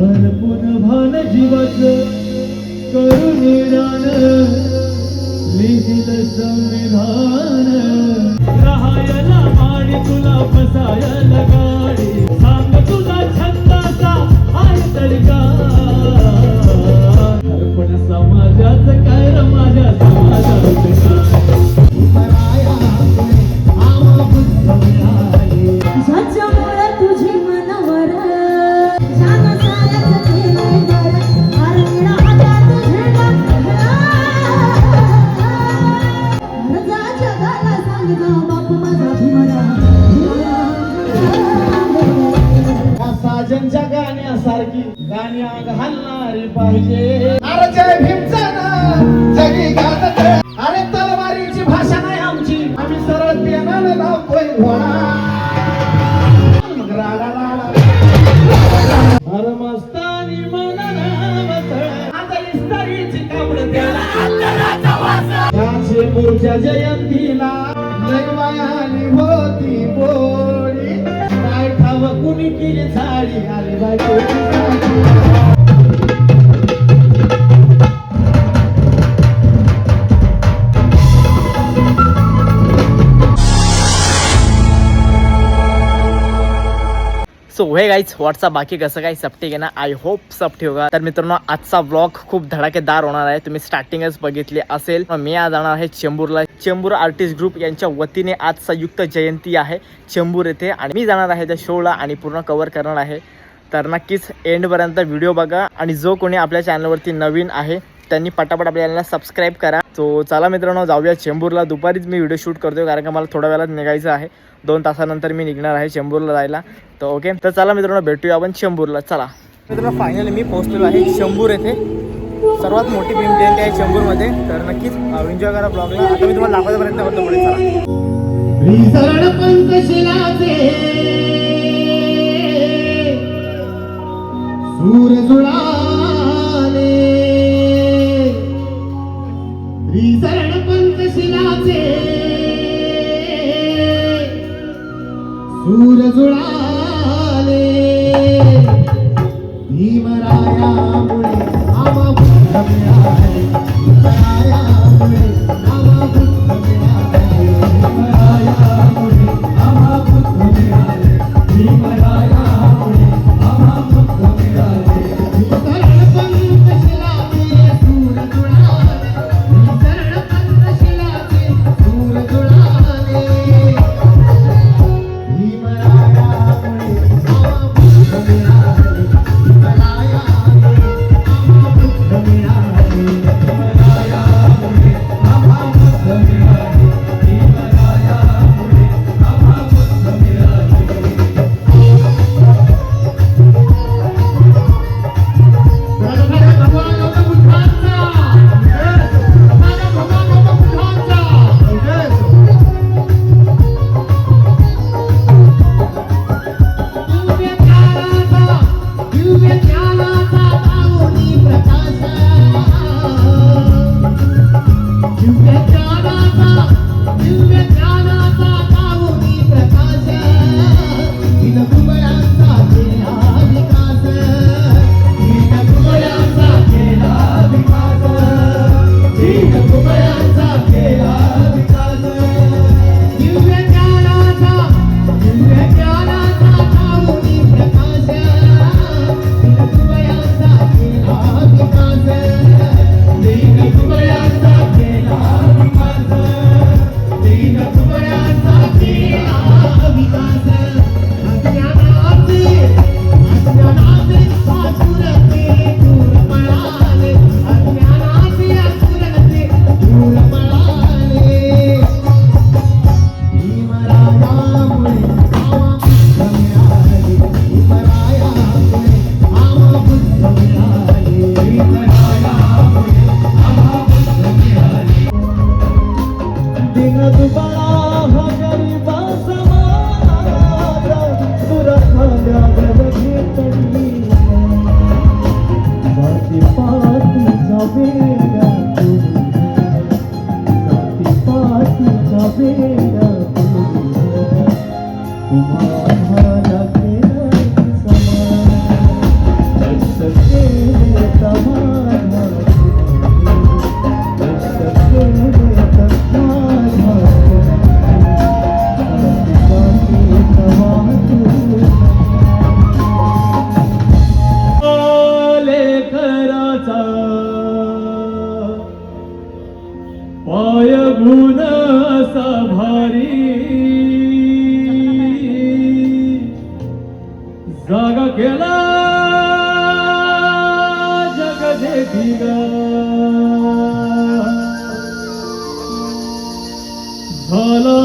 हरपून भान जीवाचं करून रान लिहिलं संविधान राहायला माडी तुला बसायला गाडी सांग तुझा छंदाचा आहे तरी का हरपण समाजाचं काय र माझ्या समाजाचं साजनच्या गाण्यासारखी गाण्या घालणारी पाहिजे अरे जय भीमचं जगी गात अरे तलवारीची भाषा नाही आमची आम्ही सरळ पेनानं लावतोय मग राडा अरे मस्तानी मनाला आता इस्तारीची कापड त्याचे पुढच्या जयंतीला लयवायाली होती पोळी काय ठाव कुणी केली झाडी आली बायको सो हे गाईज व्हॉट्सअप बाकी कसं काय सब ठीक आहे ना. आय होप सब ठीक होगा. तर मित्रांनो आजचा व्लॉग खूप धडाकेदार होणार आहे. तुम्ही स्टार्टिंगच बघितली असेल. मी आज जाणार आहे चेंबूरला. चेंबूर आर्टिस्ट ग्रुप यांच्या वतीने आज संयुक्त जयंती आहे चेंबूर येथे आणि मी जाणार आहे त्या शोला आणि पूर्ण कव्हर करणार आहे. तर नक्कीच एंडपर्यंत व्हिडिओ बघा आणि जो कोणी आपल्या चॅनलवरती नवीन आहे त्यांनी पटापट आपल्याला सबस्क्राईब करा. तो चला मित्रांनो जाऊया चेंबूरला. दुपारीच मी व्हिडिओ शूट करतोय कारण का मला थोड्या वेळात निघायचं आहे. 2 तासानंतर मी निघणार आहे चेंबूरला जायला. तर ओके तर चला मित्रांनो भेटूया आपण चेंबूरला. चला मित्रांनो फायनली मी पोहोचलेलो आहे चेंबूर येथे. सर्वात मोठी भीम जयंती आहे चेंबूरमध्ये. तर नक्कीच एन्जॉय करा ब्लॉगला. आता मी तुम्हाला दाखवायचा प्रयत्न करतो पुढे. सूर जुळाले भीमरायामुळे आम्हा बुद्ध मिळाले भीमरायामुळे आम्हा बुद्ध मिळाले भीमरायामुळे आम्हा बुद्ध मिळाले भीमरायामुळे आम्हा बुद्ध मिळाले विसरण पंचशिलाचे सूर जुळाले विसरण पंचशिलाचे सूर जुळाले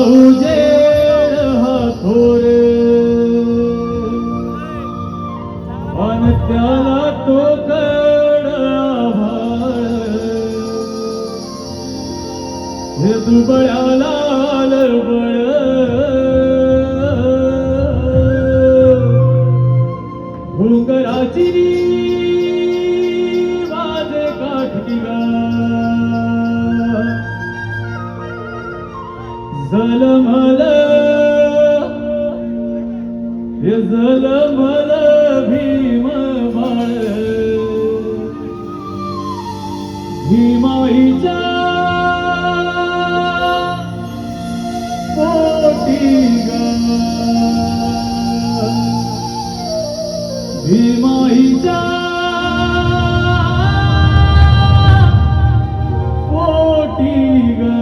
उजेड हा थोर अन त्याला तो कड आभाळ हे दुबळ्याला बळ घुंगराची वाजे काठकी गा जलमल हे जलमल भीम बाळ भीमाईच्या पोटी गा भीमाईच्या पोटी गा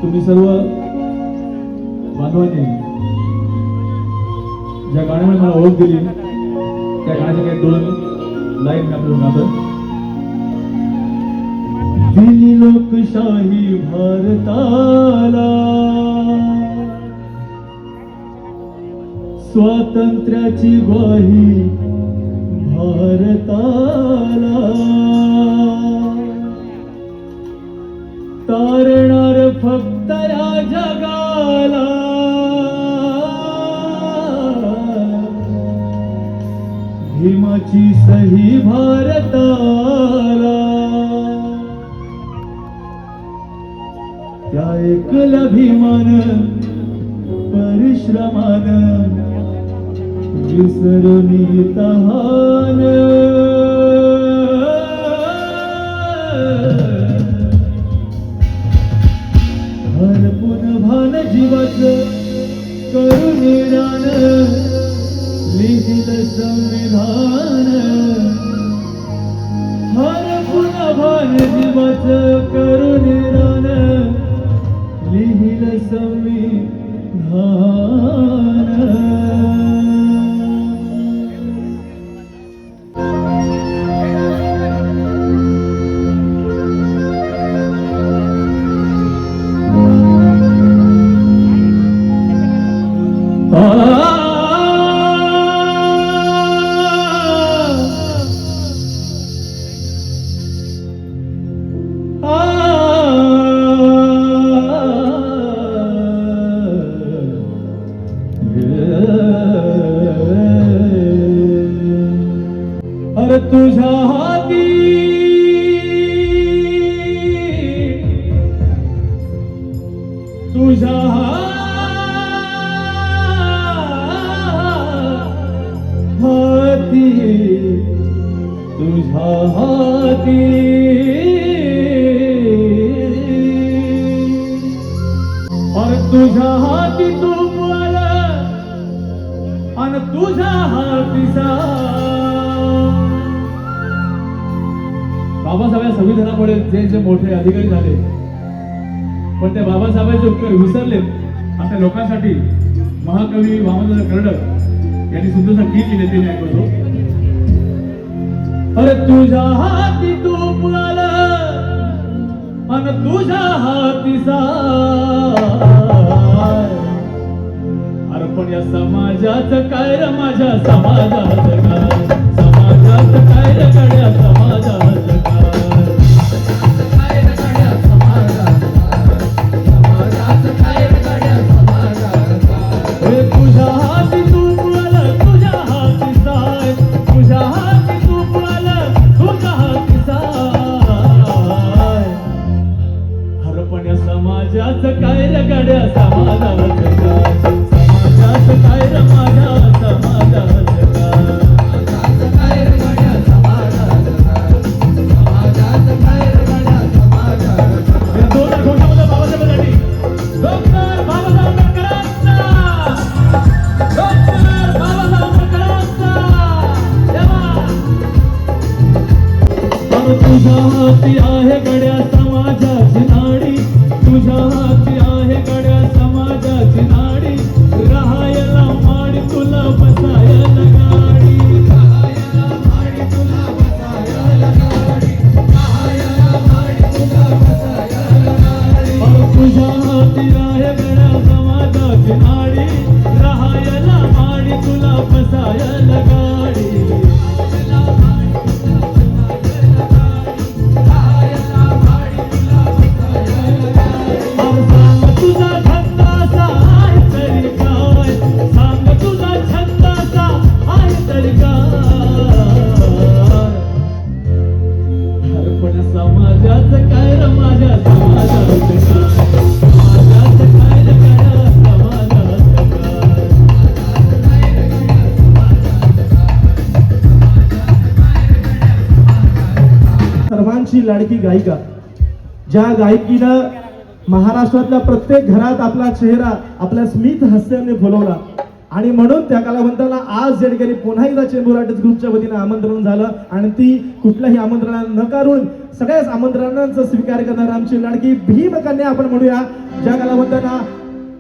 तुम्ही सर्व बांधवांनी ज्या गाण्यामध्ये मला ओळख दिली त्या गाण्याचे काही दोन लाईन मी आपल्याला गातो. दिली लोकशाही भारताला स्वातंत्र्याची ग्वाही भारताला तारणार फक्त या जगाला भीमाची सही भारताला त्या एकल्या भीमान परिश्रमान विसरणी तहान हरपून भान जीवाचं करून रान लिहिलं संविधान हरपून भान जीवाचं करून रान लिहिलं संविधान. अरे तुझ्या हाती तुझ्या हाती तुझ्या हाती अरे तुझ्या हाती तू मला आणि तुझ्या हातीचा बाबासाहेब संविधानामुळे जे जे मोठे अधिकारी झाले पण त्या बाबासाहेबांचे उपकार विसरले अशा लोकांसाठी महाकवी वामनदादा कर्डक यांनी सुंदरसा गीत लिहिले ते मी ऐकवतो. अरे तुझ्या हाती तूप आलं आणि तुझ्या हाती अरे पण या समाजाचं काय रे माझ्या समाजाचं काय समाजाचं काय रे गड्या समाजाचं तुझ्या हाती तूप आलं तुझ्या हाती साय तुझ्या हाती तूप आलं तुझ्या हाती साय हरपण या समाजाचं काय रे गड्या समाजाचं काय समाजाचं काय रे माझ्या समाजाचं तुझ्या हाती आहे गड्या समाजाची नाडी तुझ्या हाती आहे गड्या समाजाची नाडी राहायला माडी तुला बसायला गाडी राहायला माडी तुला बसायला गाडी राहायला माडी तुला बसायला गाडी तुझ्या हाती आहे गड्या समाजाची नाडी राहायला माडी तुला बसायला गाडी तुझा छंदाचा आहे तरी काय सांग तुझा छंदाचा आहे तरी काय पण समाजाचं काय र माझ्या समाजाचं काय समाजाचं काय रे गड्या समाजाचं काय सर्वांची लाडकी गायिका, ज्या गायकीनं महाराष्ट्रातल्या प्रत्येक घरात आपला चेहरा आपल्या स्मित हास्याने फुलवला आणि म्हणून त्या कलावंताला आज या ठिकाणी पुन्हा एकदा चेंबूर आर्टिस्ट ग्रुपच्या वतीने आमंत्रण झालं आणि ती कुठल्याही आमंत्रणाला नकारून सगळ्याच आमंत्रणांचा स्वीकार करणारी आमची लाडकी भीमकन्या आपण म्हणूया, ज्या कलावंतांना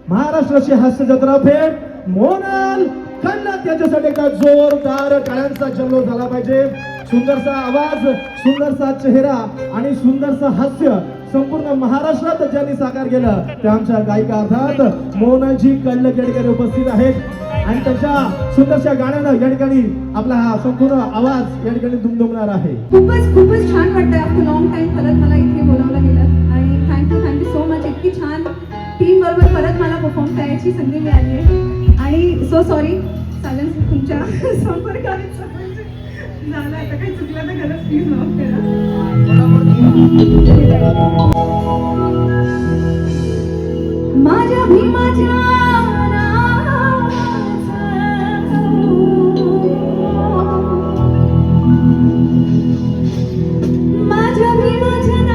महाराष्ट्राची हास्य जत्रा भेट मोनाल खन्ना त्याच्यासाठी एकदा जोरदार टाळ्यांचा जल्लोष झाला पाहिजे. सुंदरसा आवाज, सुंदरसा चेहरा आणि सुंदरसा हास्य संपूर्ण महाराष्ट्रात ज्यांनी साकार केलं त्या आमच्या गायिका अर्थात मोनाजी कल्लक या ठिकाणी उपस्थित आहेत आणि त्यांच्या सुंदरशा गाण्यानं या ठिकाणी आपला हा संपूर्ण आवाज या ठिकाणी दुमदुमणार आहे. खूपच छान वाटतंय. आफ्टर लॉंग टाइम परत मला इथे बोलावलं गेलं आणि थँक्यू सो मच. इतकी छान टीम बरोबर परत मला परफॉर्म करायची संधी मिळाली आहे आणि सो सॉरी सायलेन्स तुमच्या संपर्काने झालं. आता काही चुकलं तर खरंच प्लीज माफ करा. माझ्या भीमाच्या माझ्या भीमाच्या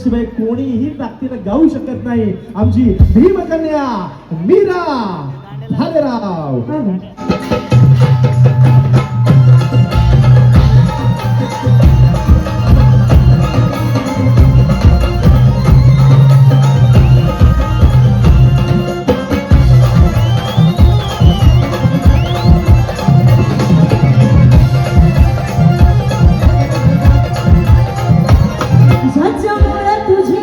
शिवाय कोणीही ताकदीनं गाऊ शकत नाही आमची भीमकन्या मीरा भालेराव. तुझी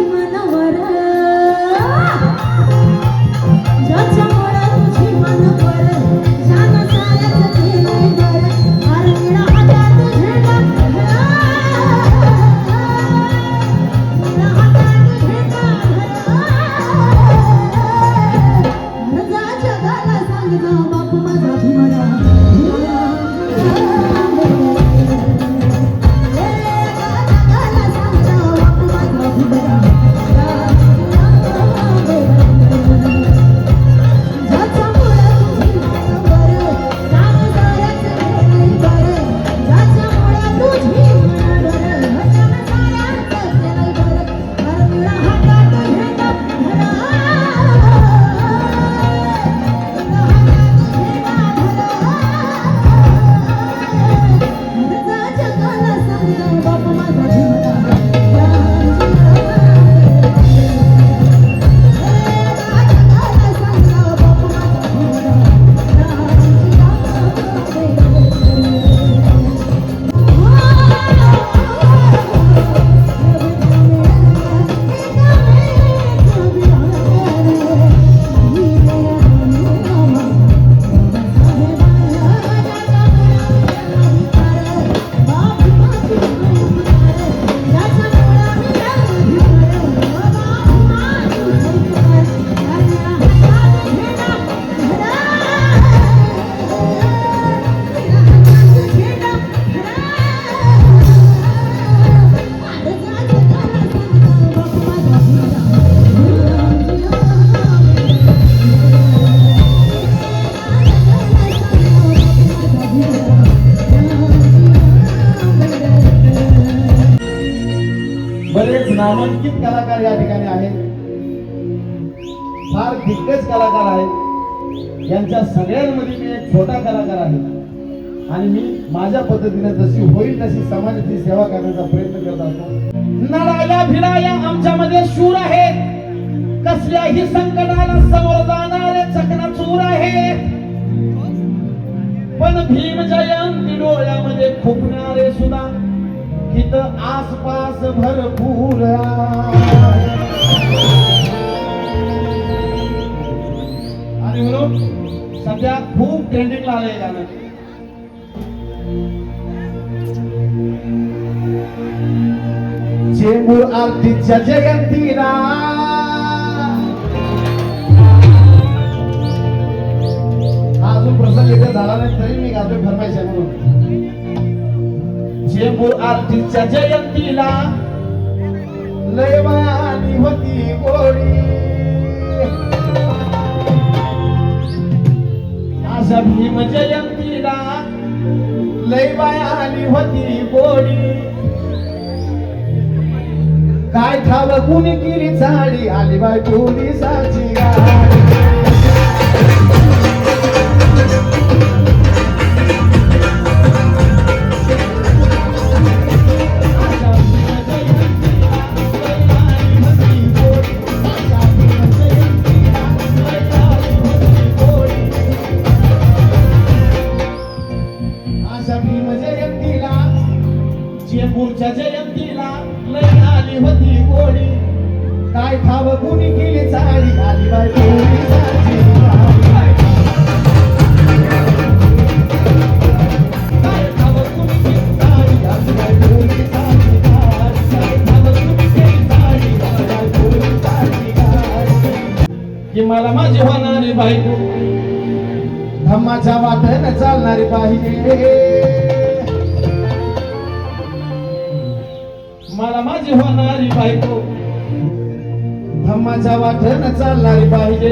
नामांकित कलाकार या ठिकाणी आहेत, फार दिग्गज कलाकार आहेत. यांच्या सगळ्यांमध्ये मी एक छोटा कलाकार आहे आणि मी माझ्या पद्धतीने जशी होईल तशी समाजाची सेवा करण्याचा प्रयत्न करत असतो. नळाया भिडाया आमच्यामध्ये शूर आहेत, कसल्याही संकटाला समोर जाणारे चकनाचूर आहेत. पण भीम जयंती डोळ्यामध्ये खुपणारे सुद्धा इथं आसपास भरपूर आहे. आणि म्हणून सध्या खूप ट्रेंडिंगला आलंय गाणं. चेंबूर आरतीच्या जयंतीला हा अजून प्रसंग इथे झाला नाही तरी मी गातोय फरमाईश आहे म्हणून. चेंबूर आरतीच्या जयंतीला लय मायानी होती गोडी, अशा भीम जयंतीला लय मायानी होती गोडी. काय ठाव कुणी केली झाडी, आली बाय पोलिसाची गाडी. चेंबूरच्या जयंतीला लय आली होती गोडी, काय ठाव कुणी केली चाळी, आली बाय पोलिसाची गाडी. काय ठाव कुणी केली चाळी, आली बाय पोलिसाची गाडी. काय ठाव कुणी केली चाळी, आली बाय पोलिसाची गाडी. की मला माझी होणारी बायको धम्माच्या वाटेने चालणारी पाहिजे, मला माझी होणारी बायको धम्माच्या वाटेने चालणारी पाहिजे.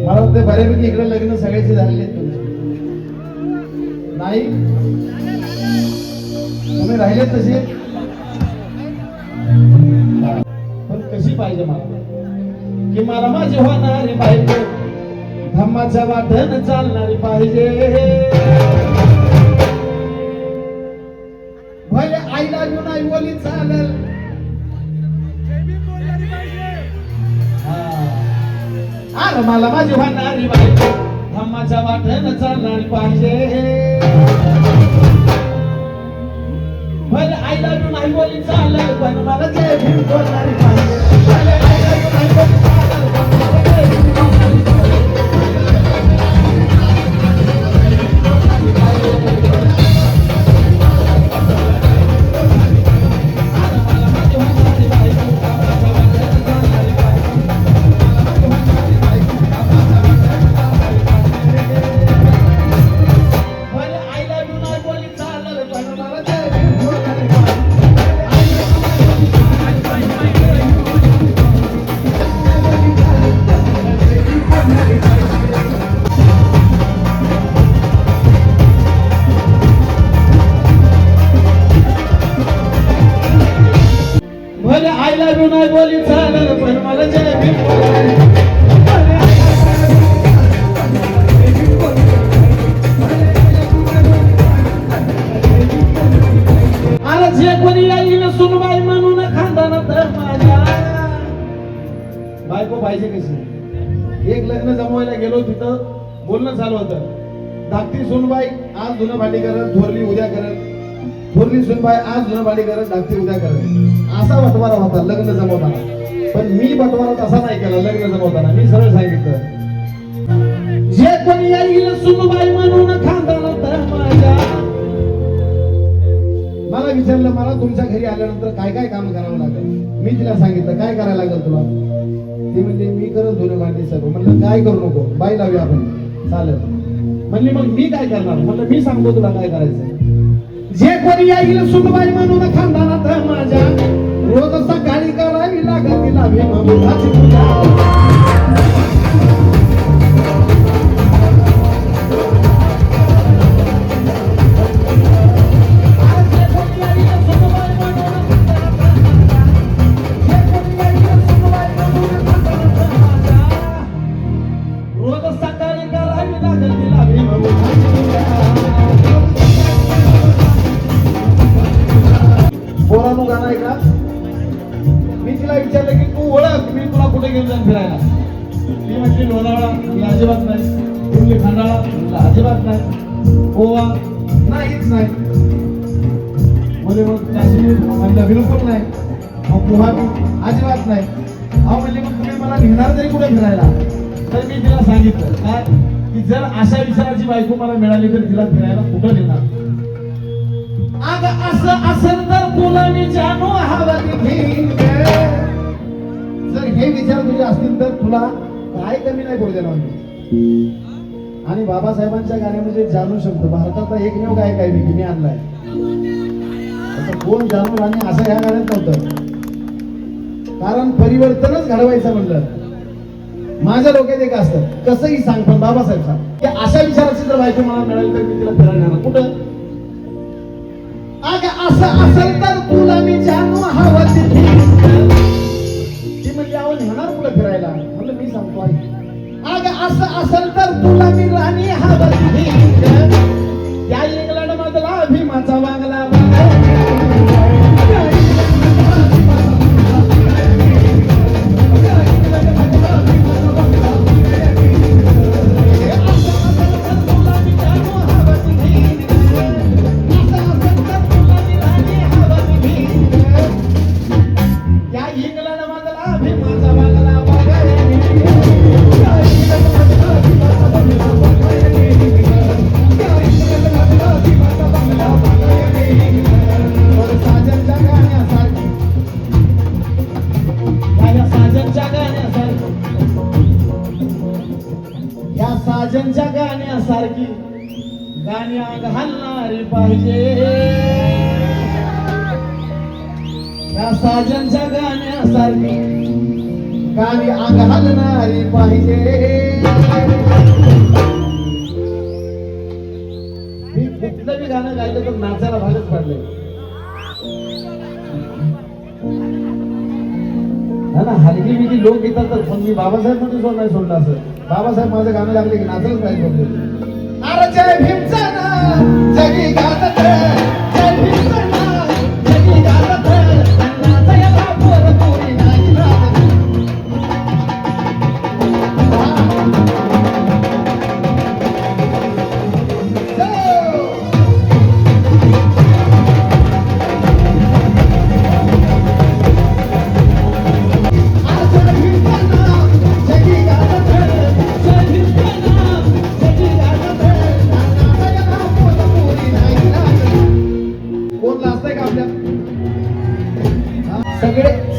मला वाटतं बऱ्यापैकी इकडे लग्न सगळ्याचे झालेले आहेत तुमचे, नाही तुम्ही राहिले तसे. पण कशी पाहिजे मला, की मला माझी होणारी बायको धम्माच्या वाटेने चालणारी पाहिजे. भले आईला घेऊन आई बोली चालेल, अरे मला माझी होणारी बायको धम्माच्या वाटेने चालणारी पाहिजे. भले आईला घेऊन आई बोली चालेल, पण मला जय भीम बोलणारी पाहिजे. भले आईला घेऊन आई बोली चालेल, पण मला जय भीम बोलणारी पाहिजे. भले आईला घेऊन आई बोली चालेल, पण मला जय भीम बोलणारी. अरे जे कोणी येईल सुनबाई म्हणून खानदानात माझ्या बायको पाहिजे कशी. एक लग्न जमवायला गेलो, तिथं बोलणं चालू होतं. धाकटी सुनबाई आज धुणं भांडी करत, थोरली उद्या करत, थोरली सुनबाई आज धुणं भांडी करत, धाकटी उद्या करत, असा बटवारा होता लग्न जमवताना. पण मी बटवारा तसा नाही केला लग्न जमवताना. मी सरळ सांगितलं, जे कोणी येईल सुनबाई म्हणून खानदानात माझ्या. मला विचारलं, मला तुमच्या घरी आल्यानंतर काय काय काम करावं लागेल. मी तिला सांगितलं काय करायला लागेल तुला. ती म्हणजे मी करत धुणं भांडी सर्व. म्हणलं काय करू नको, बाई लावूया आपण, चालेल. म्हणली मग मी काय करणार. म्हणलं मी सांगतो तुला काय करायचं. जे कोणी येईल सुनबाई म्हणून खानदानात माझ्या, रोज सकाळी करावी लागत तिला भीमाची पूजा. सुनबाई म्हणून बासुंदी खंडाळा म्हणलं अजिबात नाही. गोवा नाहीच नाही. मध्ये मग काश्मीर म्हणलं बिलकुल नाही. मग गोवा अजिबात नाही. अहो म्हणजे मग तुम्ही मला निघणार तरी कुठे फिरायला. तर मी तिला सांगितलं काय की जर अशा विचाराची बायको मला मिळाली तर तिला फिरायला कुठं नेणार. अगं असं असेल तर तुला मी जाणू हवं घेईन ग. जर हे विचार तुझे असतील तर तुला काय कमी नाही पडू देणार मी. आणि बाबासाहेबांच्या गाण्यामध्ये जाणू शब्द भारतातला एकमेव गायक आहे मी आणलाय. आता कोण जाणू आणि असं ह्या गाण्यात नव्हतं. कारण परिवर्तनच घडवायचं म्हणलं माझ्या डोक्यात एक असतं कसंही सांग पण बाबासाहेब सांग की अशा विचाराची जर बायको मला मिळाली तर मी तिला फिरायला नेणार कुठं. अगं असं असेल तर तुला मी जाणू हवं ती म्हणजे आवड नेणार कुठं फिरायला. म्हणलं मी सांगतो अगं असं असेल तर तुला मी राणी हवं या इंग्लंड मधला भीमाचा बांगला साजनच्या गाण्यासारखी गाणी घालणारी पाहिजे. या साजनच्या गाण्यासारखी गाणी घालणारी पाहिजे. मी कुठलं बी गाणं गायलं तर नाचायला भागच पडले ना. हलकी बिलकी लोक येतात तर पण मी बाबासाहेब मध्ये सोड नाही सोडलं असं. बाबासाहेब माझं गाणं लागले की नाचलंच नाही सोडले. अरे जय भीमचा नाम जगी गाजत जय भीमचा नाम जगी गाजत नाचया बापूर कोणी नाही नाचत.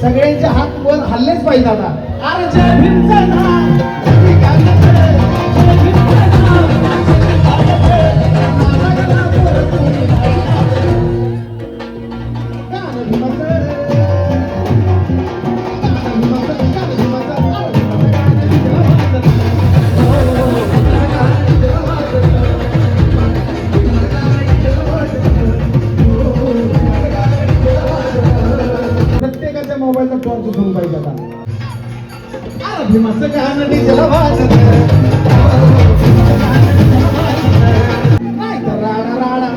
सगळ्यांचे हात वर हल्लेच पाहिजे आता. अरे जय भीमचा नाम जगी गाजत जय भीमचा नाम जगी गाजत नाचया बापूर कोणी नाही नाचत. गाणं भीमाचं मोबाईलचा टॉर्च सुरू पाहिजे आता. अरे भीमाचं गाणं डीजेला वाजत नाही तर राडा राडा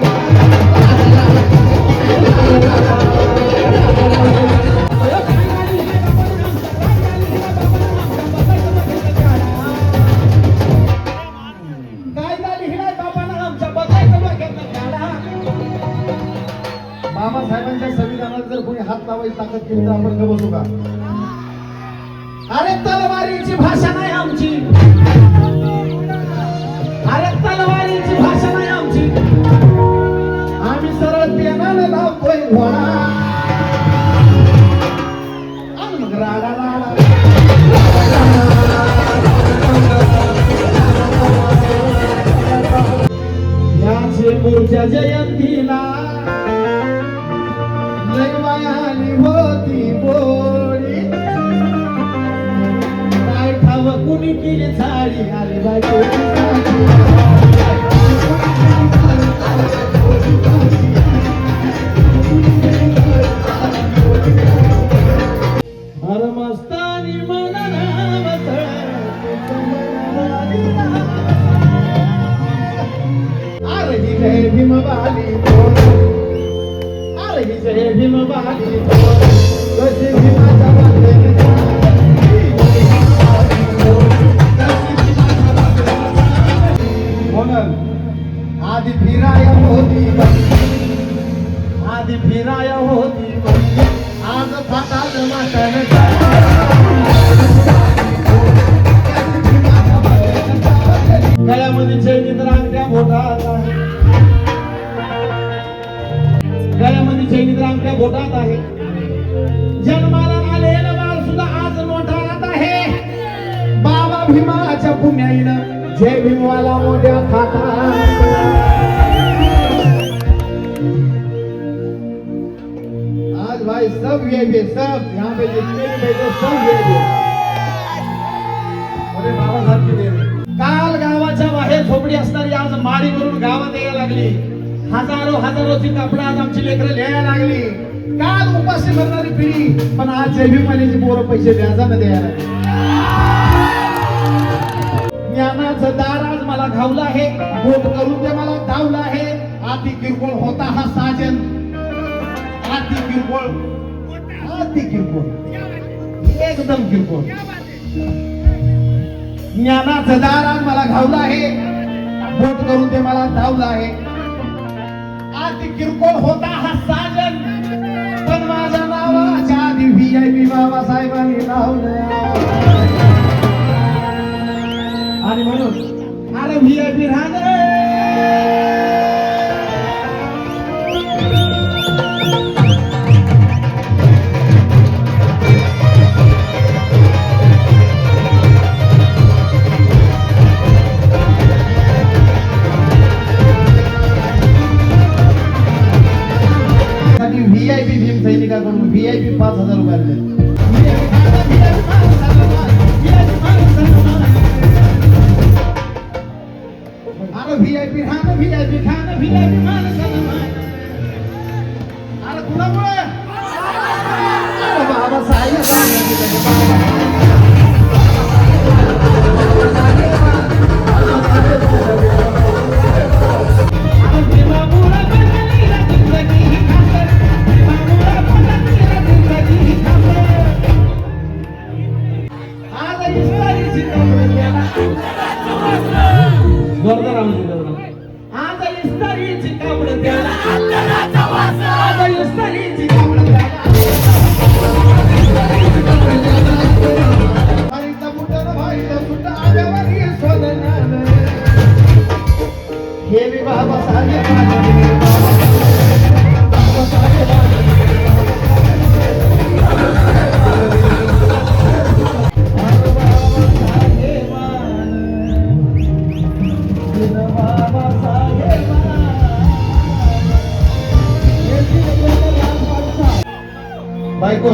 काय झाली हिराय बाबांना आमच्या बघायचं बघायचं गाडा. बाबासाहेबांच्या संविधानात जर कोणी हात लावायची ताकद केली तर आपण बसू का. अरे तलवारीची भाषा नाही आमची. अरे तलवारीची भाषा नाही आमची. आम्ही सरळ पेनाला लावतोय घोडा आणि मग राडा राडा. या चेंबूरच्या जयंतीला लयवाली होती बोली काय ठाव कुणी केली झाडी. अरे बायको अरे मस्तानी अरे ही जय भीम बाली अरे ही जय भीम बाली कशी भीमाच्या बाली आधी फिराय होती आधी फिराय होती आज फाटात माटण गळ्यामध्ये चैनीत रांगत्या बोटात आहे गळ्यामध्ये चैनीत रांगत्या बोटात आहे जन्माला आलेलं बाळ सुद्धा आज नोटात आहे बाबा भीमाच्या पुण्याईनं जय भीमवाला मोठ्या थाटात आज भाई सब ये सब यहाँ पे जितने भी बैठे सब ये अरे बाबा साहब की देव काल गावाच्या बाहेर झोपडी असणारी आज माडीवरून गावात यायला लागली हजारोची कपडा आज आमची लेकरं लिहायला लागली काल उपाशी भरणारी पिढी पण आज जय भीमवाल्याची पोरं पैसे व्याजानं द्यायला लागली ज्ञानाचं दार आज मला घावलं आहे बोट करून ते मला धावलं आहे आती किरकोळ होता हा साजन आती किरकोळ एकदम किरकोळ ज्ञानाचं दार आज मला घावलं आहे बोट करून ते मला धावलं आहे आती किरकोळ होता हा साजन पण माझ्या नावाच्या आधी VIP बाबासाहेबांनी लावलं आणि म्हणून अरे VIP राहणार VIP भीम सैनिकाकडून VIP 5,000 रुपये दिले अरे VIP खाणं VIP मान सन्मान अरे कुणामुळे अरे बाबा साहेब जोरदार आवाज दिला आता इस्तारीची कापड त्याला आता इस्तारीची कापड भाईचा बुटन भाईचा बुट आल्यावर ये सोडणार हे बी बाबा साहेब बाबा साहेब बायको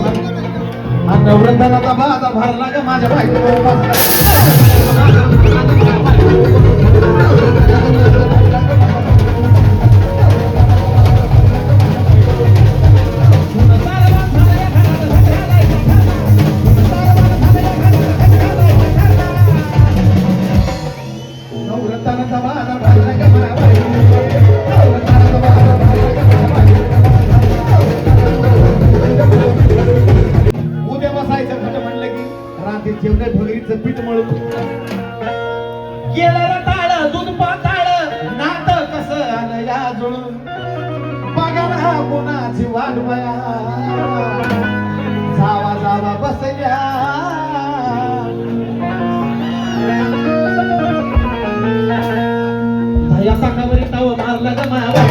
हा नवरंदानाचा बाजा भरला का माझ्या बायको नवरंदानाचा बाजा भरला का माझ्या जेवढ्या भगरीचं पीठ मळून गेलं टाळ दूध पाताळ नात कसं आलं या जुळून बघा ना कोणाची वाट बया जावा बसल्या दया ताकावरी ताव मारला ग माया